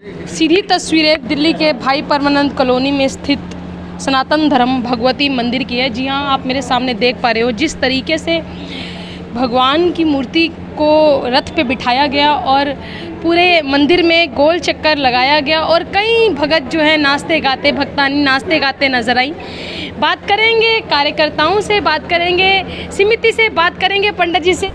सीधी तस्वीरें दिल्ली के भाई परमानंद कॉलोनी में स्थित सनातन धर्म भगवती मंदिर की है। जी हाँ, आप मेरे सामने देख पा रहे हो जिस तरीके से भगवान की मूर्ति को रथ पे बिठाया गया और पूरे मंदिर में गोल चक्कर लगाया गया और कई भगत जो है नाचते गाते भक्तानी नाचते गाते नजर आई। बात करेंगे कार्यकर्ताओं से, बात करेंगे समिति से, बात करेंगे पंडित जी से।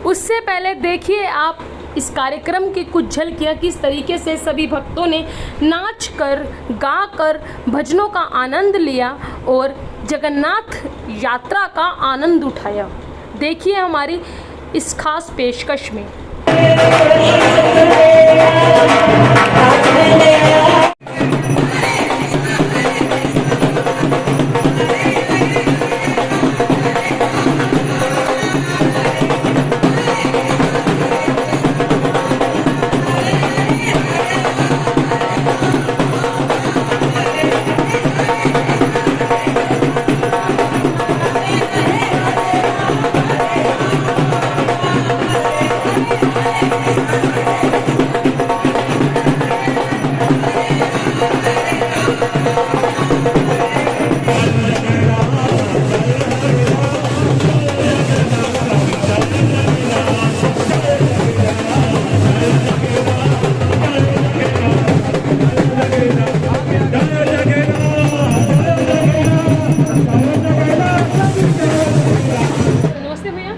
उससे पहले देखिए आप इस कार्यक्रम की कुछ झलकियाँ किस तरीके से सभी भक्तों ने नाच कर गा कर भजनों का आनंद लिया और जगन्नाथ यात्रा का आनंद उठाया। देखिए हमारी इस खास पेशकश में।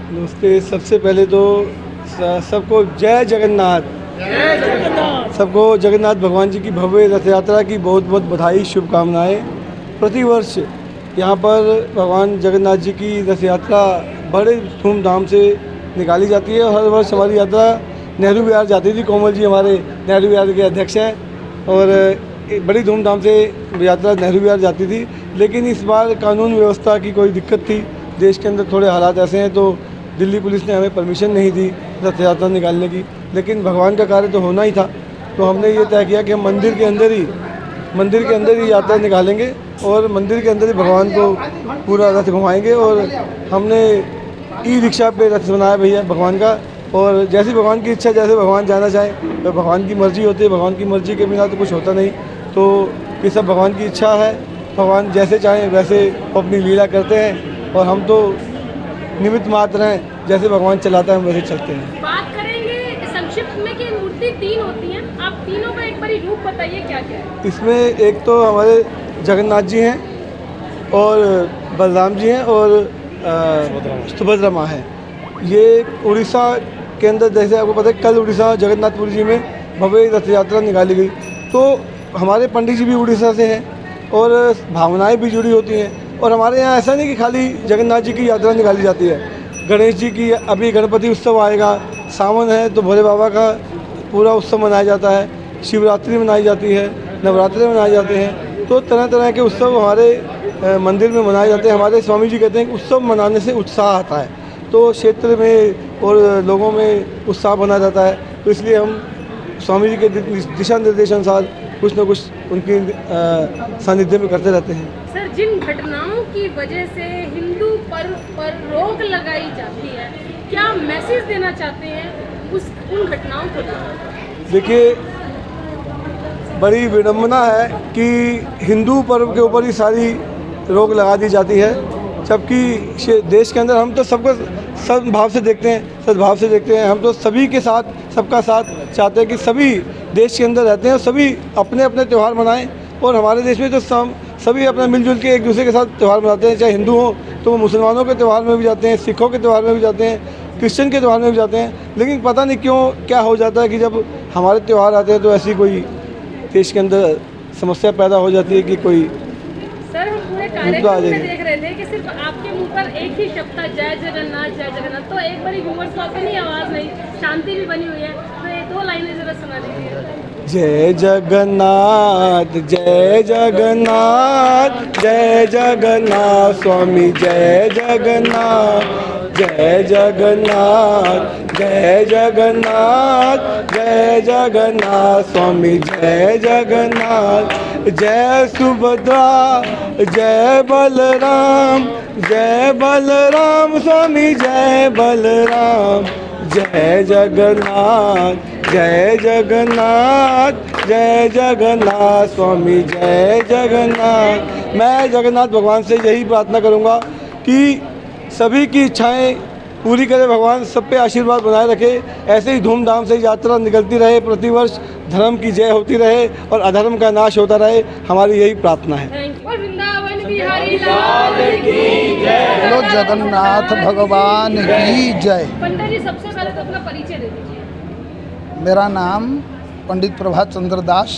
नमस्ते। सबसे पहले तो सबको जय जगन्नाथ, सबको जगन्नाथ भगवान जी की भव्य रथ यात्रा की बहुत बहुत बधाई, शुभकामनाएं। प्रतिवर्ष यहाँ पर भगवान जगन्नाथ जी की रथ यात्रा बड़े धूमधाम से निकाली जाती है और हर वर्ष हमारी यात्रा नेहरू विहार जाती थी। कोमल जी हमारे नेहरू विहार के अध्यक्ष हैं और बड़ी धूमधाम से यात्रा नेहरू विहार जाती थी। लेकिन इस बार कानून व्यवस्था की कोई दिक्कत थी, देश के अंदर थोड़े हालात ऐसे हैं तो दिल्ली पुलिस ने हमें परमिशन नहीं दी रथ यात्रा निकालने की। लेकिन भगवान का कार्य तो होना ही था, तो हमने ये तय किया कि हम मंदिर के अंदर ही यात्रा निकालेंगे और मंदिर के अंदर ही भगवान को पूरा रथ घुमाएंगे। और हमने ई रिक्शा पे रथ बनाया भैया भगवान का, और जैसी भगवान की इच्छा, जैसे भगवान जाना चाहें तो भगवान की मर्जी होती है। भगवान की मर्जी के बिना तो कुछ होता नहीं, तो ये सब भगवान की इच्छा है। भगवान जैसे चाहें वैसे अपनी लीला करते हैं और हम तो निमित्त मात्र हैं, जैसे भगवान चलाता है हम वैसे चलते हैं। बात करेंगे संक्षिप्त में कि मूर्ति 3 होती हैं, आप तीनों का एक बारी रूप बताइए क्या क्या है। इसमें एक तो हमारे जगन्नाथ जी हैं और बलराम जी हैं और सुभद्रा माँ है। ये उड़ीसा के अंदर, जैसे आपको पता है कल उड़ीसा जगन्नाथपुरी जी में भव्य रथ यात्रा निकाली गई, तो हमारे पंडित जी भी उड़ीसा से हैं और भावनाएं भी जुड़ी होती हैं। और हमारे यहाँ ऐसा नहीं कि खाली जगन्नाथ जी की यात्रा निकाली जाती है, गणेश जी की अभी गणपति उत्सव आएगा, सावन है तो भोले बाबा का पूरा उत्सव मनाया जाता है, शिवरात्रि मनाई जाती है, नवरात्रि मनाए जाते हैं, तो तरह तरह के उत्सव हमारे मंदिर में मनाए जाते हैं। हमारे स्वामी जी कहते हैं कि उत्सव मनाने से उत्साह आता है, तो क्षेत्र में और लोगों में उत्साह बना जाता है। तो इसलिए हम स्वामी जी के दिशा निर्देशानुसार कुछ न कुछ उनकी सानिध्य में करते रहते हैं। सर, जिन घटनाओं की वजह से हिंदू पर्व पर रोक लगाई जाती है, क्या मैसेज देना चाहते हैं उन घटनाओं को? देखिए, बड़ी विडंबना है कि हिंदू पर्व के ऊपर ही सारी रोक लगा दी जाती है, जबकि देश के अंदर हम तो सबको सद्भाव से देखते हैं। हम तो सभी के साथ, सबका साथ चाहते हैं कि सभी देश के अंदर रहते हैं और सभी अपने अपने त्यौहार मनाएं। और हमारे देश में तो सभी अपना मिलजुल के एक दूसरे के साथ त्यौहार मनाते हैं, चाहे हिंदू हो तो वो मुसलमानों के त्यौहार में भी जाते हैं, सिखों के त्यौहार में भी जाते हैं, क्रिश्चियन के त्यौहार में भी जाते हैं। लेकिन पता नहीं क्यों क्या हो जाता है कि जब हमारे त्यौहार आते हैं तो ऐसी कोई देश के अंदर समस्या पैदा हो जाती है कि कोई। सर, हम पूरे कार्यक्रम में देख रहे थे कि सिर्फ आपके मुंह पर एक ही शब्द था, जय जगन्नाथ जय जगन्नाथ। तो एक बारी व्यूअर्स को अपनी आवाज़ नहीं, शांति भी बनी हुई है, तो ये 2 लाइनें जरा सुना दीजिए। जय जगन्नाथ जय जगन्नाथ जय जगन्नाथ स्वामी जय जगन्नाथ जय जगन्नाथ जय जगन्नाथ जय जगन्नाथ स्वामी जय जगन्नाथ। जय सुभद्रा जय बलराम स्वामी जय बलराम जय जगन्नाथ, जय जगन्नाथ, जय जगन्नाथ स्वामी, जय जगन्नाथ। मैं जगन्नाथ भगवान से यही प्रार्थना करूंगा कि सभी की इच्छाएं पूरी करे भगवान, सब पे आशीर्वाद बनाए रखे। ऐसे ही धूमधाम से यात्रा निकलती रहे, प्रतिवर्ष धर्म की जय होती रहे और अधर्म का नाश होता रहे, हमारी यही प्रार्थना है। वृंदावन बिहारी लाल की जय। बोलो जगन्नाथ भगवान की जय। पंडित जी, सबसे पहले तो अपना परिचय दे दीजिए। मेरा नाम पंडित प्रभात चंद्र दास,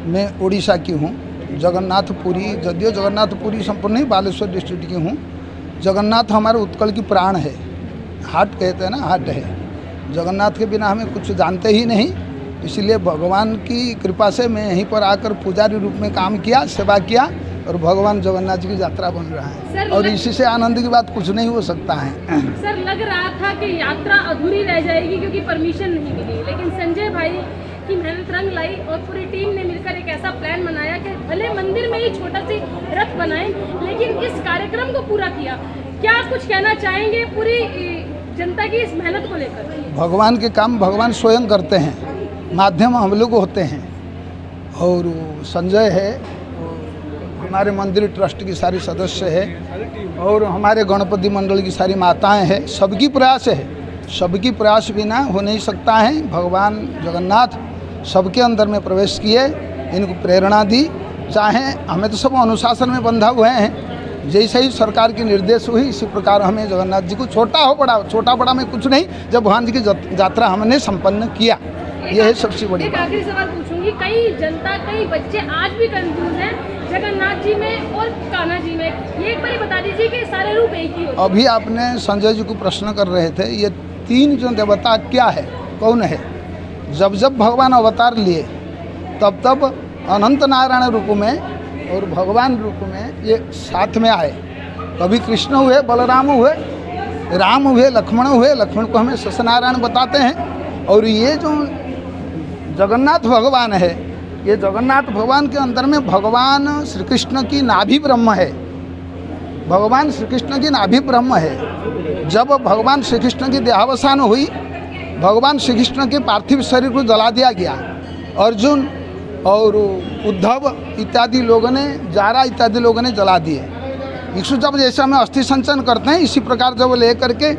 मैं उड़ीसा की हूँ। जगन्नाथपुरी, जदियो जगन्नाथपुरी संपूर्ण नहीं, बालेश्वर डिस्ट्रिक्ट की हूँ। जगन्नाथ हमारे उत्कल की प्राण है, हार्ट कहते हैं ना, हार्ट है। जगन्नाथ के बिना हमें कुछ जानते ही नहीं, इसलिए भगवान की कृपा से मैं यहीं पर आकर पुजारी रूप में काम किया, सेवा किया और भगवान जगन्नाथ जी की यात्रा बन रहा है। और इसी से आनंद की बात कुछ नहीं हो सकता है। सर, लग रहा था कि यात्रा अधूरी रह जाएगी क्योंकि परमिशन नहीं मिली, लेकिन संजय भाई की मेहनत रंग लाई और पूरी टीम ने मिलकर एक ऐसा प्लान बनाया कि भले मंदिर में ही छोटा सी रथ बनाए, लेकिन इस कार्यक्रम को पूरा किया। क्या कुछ कहना चाहेंगे पूरी जनता की इस मेहनत को लेकर? भगवान के काम भगवान स्वयं करते हैं, माध्यम हम लोग होते हैं। और संजय है, हमारे मंदिर ट्रस्ट की सारी सदस्य है, और हमारे गणपति मंडल की सारी माताएं हैं। सबकी प्रयास है, सबकी प्रयास बिना हो नहीं सकता है। भगवान जगन्नाथ सबके अंदर में प्रवेश किए, इनको प्रेरणा दी। चाहे हमें तो सब अनुशासन में बंधा हुए हैं, जैसे ही सरकार की निर्देश हुई इसी प्रकार हमें जगन्नाथ जी को छोटा बड़ा में कुछ नहीं, जब भगवान जी की यात्रा हमने संपन्न किया, यह है सबसे बड़ी एक आखिरी सवाल पूछूंगी। कई जनता, कई बच्चे आज भी कंफ्यूज हैं जगन्नाथ जी में और कान्हा जी में। ये एक बार बता दीजिए कि सारे रूप एक ही होते हैं। अभी आपने संजय जी को प्रश्न कर रहे थे, ये तीन जो देवता क्या है, कौन है? जब जब भगवान अवतार लिए तब तब अनंत नारायण रूप में और भगवान रूप में ये साथ में आए। कभी कृष्ण हुए, बलराम हुए, राम हुए, लक्ष्मण हुए। लक्ष्मण को हमें सत्यनारायण बताते हैं। और ये जो जगन्नाथ भगवान है, ये जगन्नाथ भगवान के अंदर में भगवान श्री कृष्ण की नाभि ब्रह्म है। भगवान श्री कृष्ण की नाभि ब्रह्म है। जब भगवान श्री कृष्ण की देहावसान हुई, भगवान श्री कृष्ण के पार्थिव शरीर को जला दिया गया। अर्जुन और उद्धव इत्यादि लोगों ने, जारा इत्यादि लोगों ने जला दिए। यीशु जब जैसे हमें अस्थि संचन करते हैं, इसी प्रकार जब ले करके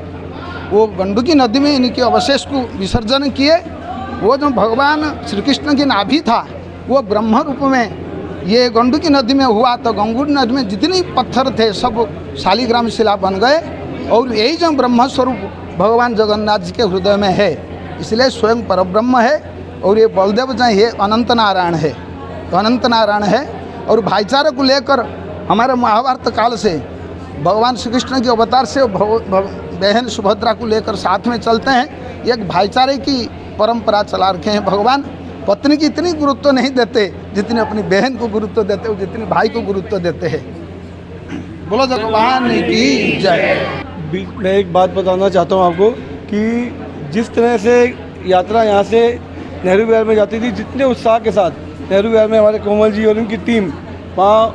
वो गंडकी नदी में इनके अवशेष को विसर्जन किए। वो जो भगवान श्री कृष्ण की नाभि था, वो ब्रह्म रूप में ये गंडकी नदी में हुआ। तो गंगोत्री नदी में जितने पत्थर थे सब शालिग्राम शिला बन गए। और यही जो ब्रह्म स्वरूप भगवान जगन्नाथ जी के हृदय में है, इसलिए स्वयं परब्रह्म है। और ये बलदेव जो है अनंत नारायण है, तो अनंत नारायण है। और भाईचारे को लेकर हमारे महाभारत काल से भगवान श्री कृष्ण के अवतार से बहन सुभद्रा को लेकर साथ में चलते हैं। एक भाईचारे की परंपरा चला रखे हैं। भगवान पत्नी की इतनी गुरुत्व नहीं देते जितने अपनी बहन को गुरुत्व देते हो, जितने भाई को गुरुत्व देते हैं। बोलो भगवान की जय। मैं एक बात बताना चाहता हूँ आपको कि जिस तरह से यात्रा यहाँ से नेहरू विहार में जाती थी, जितने उत्साह के साथ नेहरू विहार में हमारे कोमल जी और उनकी टीम वहाँ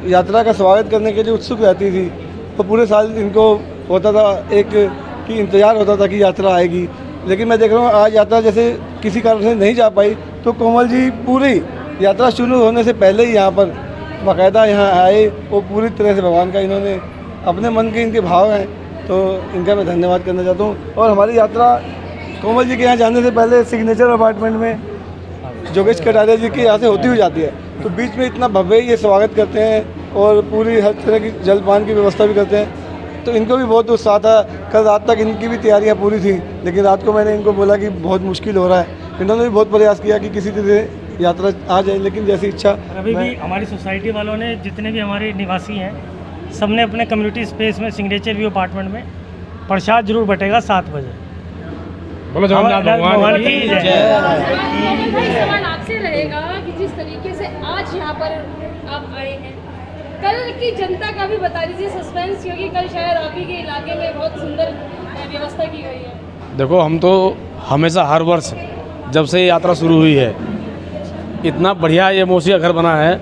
यात्रा का स्वागत करने के लिए उत्सुक रहती थी। तो पूरे साल इनको होता था एक कि इंतज़ार होता था कि यात्रा आएगी। लेकिन मैं देख रहा हूँ आज यात्रा जैसे किसी कारण से नहीं जा पाई, तो कोमल जी पूरी यात्रा शुरू होने से पहले ही यहाँ पर बाकायदा यहाँ आए और पूरी तरह से भगवान का इन्होंने अपने मन के इनके भाव हैं, तो इनका मैं धन्यवाद करना चाहता हूँ। और हमारी यात्रा कोमल जी के यहाँ जाने से पहले सिग्नेचर अपार्टमेंट में जोगेश कटारिया जी के यहाँ से होती हुई जाती है। तो बीच में इतना भव्य ये स्वागत करते हैं और पूरी हर तरह की जलपान की व्यवस्था भी करते हैं। तो इनको भी बहुत उत्साह था। कल रात तक इनकी भी तैयारियाँ पूरी थी, लेकिन रात को मैंने इनको बोला कि बहुत मुश्किल हो रहा है। इन्होंने भी बहुत प्रयास किया कि किसी तरह यात्रा आ जाए, लेकिन जैसी इच्छा। अभी भी हमारी सोसाइटी वालों ने, जितने भी हमारे निवासी हैं, सबने अपने कम्युनिटी स्पेस में सिग्नेचर व्यू अपार्टमेंट में प्रसाद जरूर बटेगा 7 बजे। बोलो जगन्नाथ भगवान की जय। सवाल आपसे रहेगा कि जिस तरीके से आज यहाँ पर आप आए हैं, कल की जनता का भी बता दीजिए सस्पेंस, क्योंकि कल शायद आप ही के इलाके में बहुत सुंदर व्यवस्था की गई है। देखो, हम तो हमेशा हर वर्ष जब से ये यात्रा शुरू हुई है, इतना बढ़िया ये मौसी का घर बना है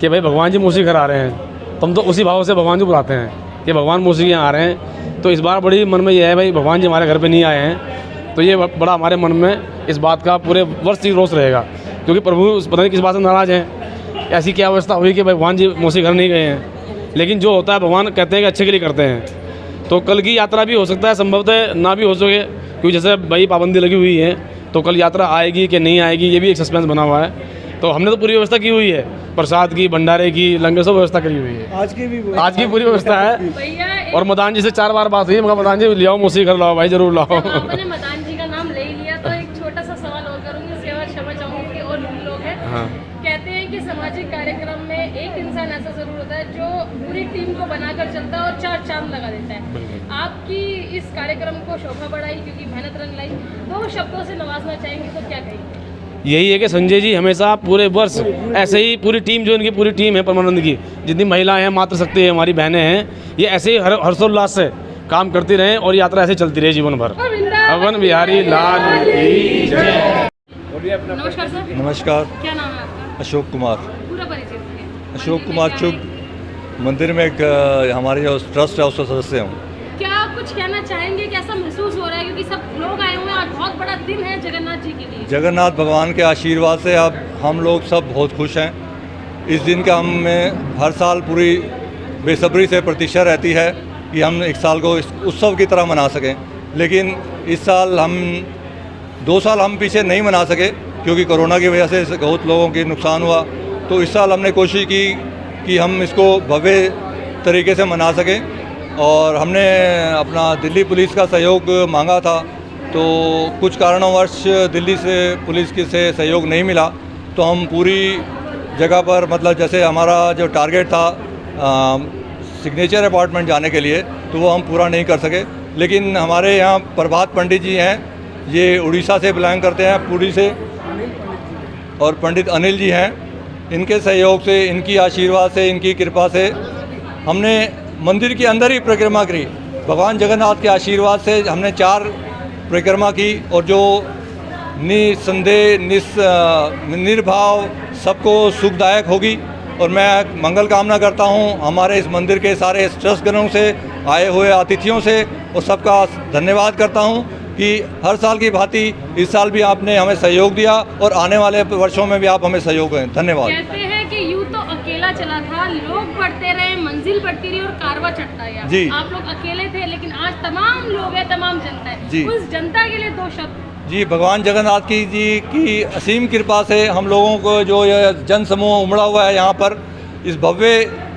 कि भाई भगवान जी मौसी घर आ रहे हैं, तो हम तो उसी भाव से भगवान जी बुलाते हैं कि भगवान मौसी के यहाँ आ रहे हैं। तो इस बार बड़ी मन में ये है भाई भगवान जी हमारे घर पे नहीं आए हैं, तो ये बड़ा हमारे मन में इस बात का पूरे वर्ष ही रोष रहेगा, क्योंकि प्रभु पता नहीं किस बात से नाराज़ हैं। ऐसी क्या अवस्था हुई कि भगवान जी मौसी घर नहीं गए हैं, लेकिन जो होता है भगवान कहते हैं कि अच्छे के लिए करते हैं। तो कल की यात्रा भी हो सकता है, संभवतः ना भी हो सके, क्योंकि जैसे भाई पाबंदी लगी हुई है, तो कल यात्रा आएगी कि नहीं आएगी ये भी एक सस्पेंस बना हुआ है। तो हमने तो पूरी व्यवस्था की हुई है, प्रसाद की, भंडारे की, लंगर सब व्यवस्था करी हुई है। आज की पूरी व्यवस्था है। और मदान जी से 4 बार बात हुई, मगर मदान जी ले आओ मौसी घर लाओ भाई, जरूर लाओ। आपने मदान जी का नाम ले ही लिया तो एक छोटा सा सवाल और करूंगी, उसके बाद क्षमा चाहूंगी कि और लोग हैं। हाँ। कहते हैं कि सामाजिक कार्यक्रम में एक इंसान ऐसा जरूर होता है जो पूरी टीम को बनाकर चलता है और 4 चांद लगा देता है। आपकी इस कार्यक्रम को शोभा बढ़ाई, क्योंकि मेहनत रंग लाई, 2 शब्दों से नवाजना चाहेंगे तो क्या कहेंगे? यही है कि संजय जी हमेशा पूरे वर्ष ऐसे ही पूरी टीम, जो इनकी पूरी टीम है परमानंद की, जितनी महिलाएं हैं, मातृशक्ति है, हमारी बहनें हैं, ये ऐसे ही हर्षोल्लास से काम करती रहें और यात्रा ऐसे चलती रहे जीवन भर। अवन बिहारी लाल की जय। नमस्कार सर। नमस्कार, क्या नाम है आपका? अशोक कुमार। पूरा परिचय दीजिए। अशोक कुमार चुग, मंदिर में एक हमारे जो ट्रस्ट है उसका सदस्य हूँ। क्या कुछ कहना चाहेंगे, कैसा महसूस हो रहा है, क्योंकि सब लोग आए हुए हैं, आज बहुत बड़ा दिन है जगन्नाथ जी के लिए। जगन्नाथ भगवान के आशीर्वाद से अब हम लोग सब बहुत खुश हैं। इस दिन का हमें हर साल पूरी बेसब्री से प्रतीक्षा रहती है कि हम एक साल को इस उत्सव की तरह मना सकें, लेकिन इस साल हम 2 साल हम पीछे नहीं मना सके, क्योंकि कोरोना की वजह से बहुत लोगों की नुकसान हुआ। तो इस साल हमने कोशिश की कि हम इसको भव्य तरीके से मना सकें, और हमने अपना दिल्ली पुलिस का सहयोग मांगा था, तो कुछ कारणवश दिल्ली से पुलिस की से सहयोग नहीं मिला। तो हम पूरी जगह पर, मतलब जैसे हमारा जो टारगेट था सिग्नेचर अपार्टमेंट जाने के लिए, तो वो हम पूरा नहीं कर सके। लेकिन हमारे यहाँ प्रभात पंडित जी हैं, ये उड़ीसा से बिलोंग करते हैं, पुरी से, और पंडित अनिल जी हैं। इनके सहयोग से, इनकी आशीर्वाद से, इनकी कृपा से हमने मंदिर के अंदर ही परिक्रमा करी। भगवान जगन्नाथ के आशीर्वाद से हमने 4 परिक्रमा की, और जो निसंदेह निर्भाव सबको सुखदायक होगी। और मैं मंगल कामना करता हूं हमारे इस मंदिर के सारे ट्रस्टगणों से, आए हुए अतिथियों से, और सबका धन्यवाद करता हूं कि हर साल की भांति इस साल भी आपने हमें सहयोग दिया, और आने वाले वर्षों में भी आप हमें सहयोग करें। धन्यवाद। कहते हैं कि यूं तो अकेला चला था, लोग बढ़ते रहे, मंजिल बढ़ती रही और कारवा चढ़ता गया। जी। आप लोग अकेले थे, लेकिन आज तमाम लोग हैं, तमाम जनता है। जी। उस जनता के लिए 2 शब्द। जी, भगवान जगन्नाथ की असीम कृपा से हम लोगों को जो ये जन समूह उमड़ा हुआ है यहाँ पर, इस भव्य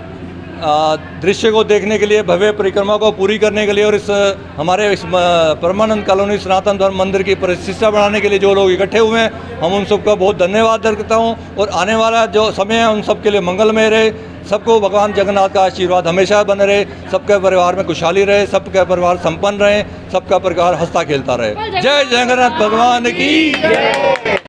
दृश्य को देखने के लिए, भव्य परिक्रमा को पूरी करने के लिए, और इस हमारे इस परमानंद कॉलोनी सनातन धर्म मंदिर की प्रतिष्ठा बढ़ाने के लिए जो लोग इकट्ठे हुए हैं, हम उन सबका बहुत धन्यवाद करता हूँ। और आने वाला जो समय है उन सबके लिए मंगलमय रहे, सबको भगवान जगन्नाथ का आशीर्वाद हमेशा बने रहे, सबके परिवार में खुशहाली रहे, सबके परिवार संपन्न रहे, सबका परिवार हंसता खेलता रहे। जय जगन्नाथ भगवान की।